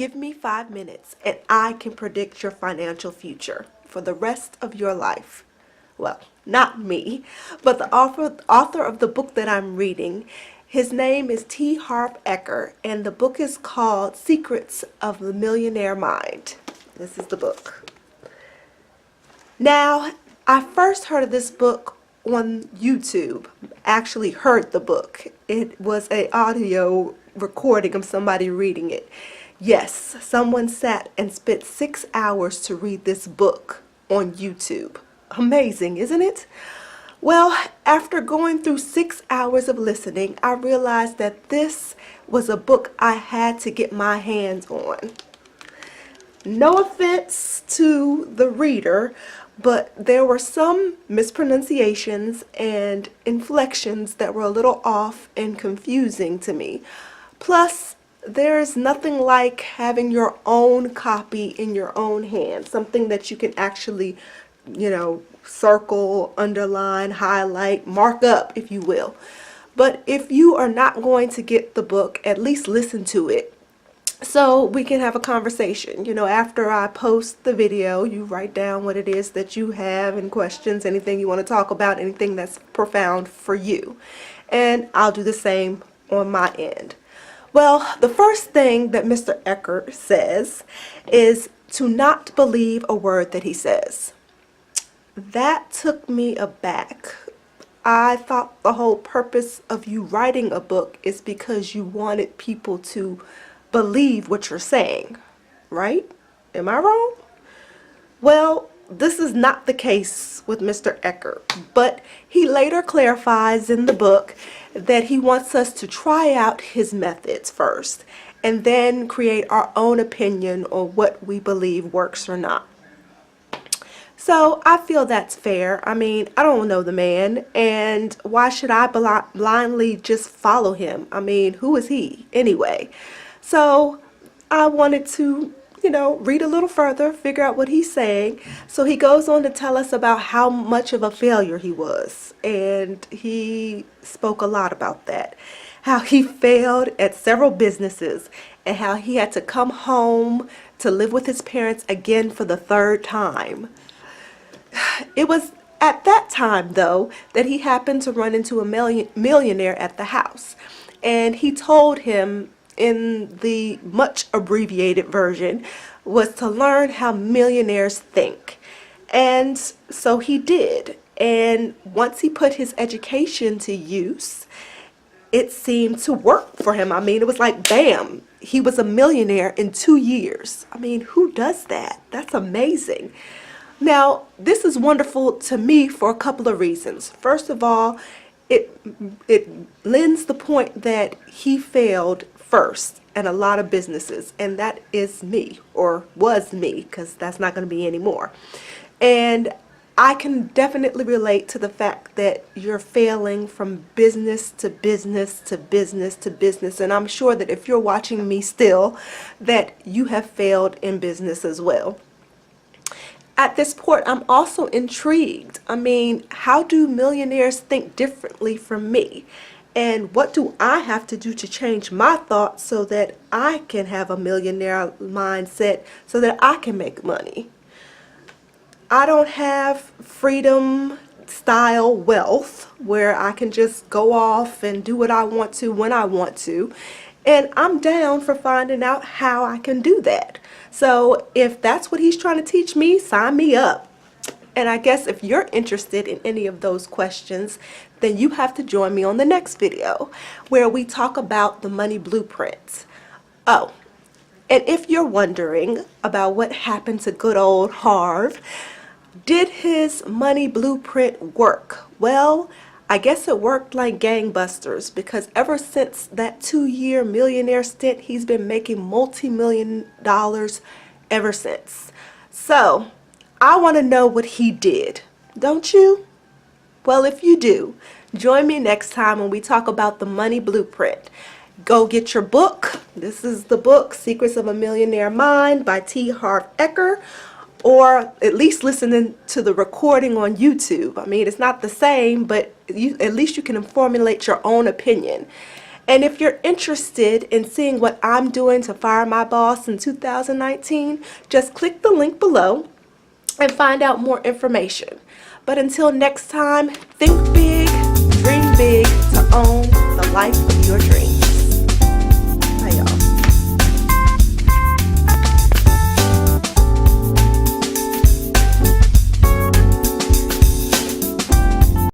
Give me 5 minutes and I can predict your financial future for the rest of your life. Well, not me, but the author of the book that I'm reading. His name is T. Harv Eker, and the book is called Secrets of the Millionaire Mind. This is the book. Now, I first heard of this book on YouTube. Actually heard the book. It was an audio recording of somebody reading it. Yes, someone sat and spent 6 hours to read this book on YouTube. Amazing, isn't it? Well, after going through 6 hours of listening, I realized that this was a book I had to get my hands on. No offense to the reader, but there were some mispronunciations and inflections that were a little off and confusing to me. Plus, there is nothing like having your own copy in your own hand, something that you can actually, circle, underline, highlight, mark up, if you will. But if you are not going to get the book, at least listen to it so we can have a conversation. After I post the video, you write down what it is that you have and questions, anything you want to talk about, anything that's profound for you. And I'll do the same on my end. Well, the first thing that Mr. Eker says is to not believe a word that he says. That took me aback. I thought the whole purpose of you writing a book is because you wanted people to believe what you're saying, right? Am I wrong? Well, this is not the case with Mr. Eker, but he later clarifies in the book that he wants us to try out his methods first and then create our own opinion on what we believe works or not. So I feel that's fair. I mean, I don't know the man, and why should I blindly just follow him? I mean, who is he anyway? So I wanted to read a little further, figure out what he's saying. So he goes on to tell us about how much of a failure he was. And he spoke a lot about that. How he failed at several businesses and how he had to come home to live with his parents again for the third time. It was at that time, though, that he happened to run into a millionaire at the house. And he told him, in the much abbreviated version, was to learn how millionaires think. And so he did. And once he put his education to use, it seemed to work for him. I mean, it was like, bam, he was a millionaire in 2 years. I mean, who does that? That's amazing. Now, this is wonderful to me for a couple of reasons. First of all, it lends the point that he failed first in a lot of businesses, and that is me, or was me, because that's not going to be anymore. And I can definitely relate to the fact that you're failing from business to business to business to business, and I'm sure that if you're watching me still, that you have failed in business as well. At this point, I'm also intrigued. I mean, how do millionaires think differently from me? And what do I have to do to change my thoughts so that I can have a millionaire mindset so that I can make money? I don't have freedom style wealth where I can just go off and do what I want to when I want to. And I'm down for finding out how I can do that. So if that's what he's trying to teach me, sign me up. And I guess if you're interested in any of those questions, then you have to join me on the next video where we talk about the money blueprint. Oh, and if you're wondering about what happened to good old Harv, did his money blueprint work? Well, I guess it worked like gangbusters, because ever since that 2-year millionaire stint, he's been making multi-million dollars ever since. So I want to know what he did, don't you? Well, if you do, join me next time when we talk about the money blueprint. Go get your book. This is the book, Secrets of a Millionaire Mind by T. Harv Eker, or at least listening to the recording on YouTube. I mean, it's not the same, but at least you can formulate your own opinion. And if you're interested in seeing what I'm doing to fire my boss in 2019, just click the link below and find out more information. But until next time, think big, dream big to own the life of your dreams.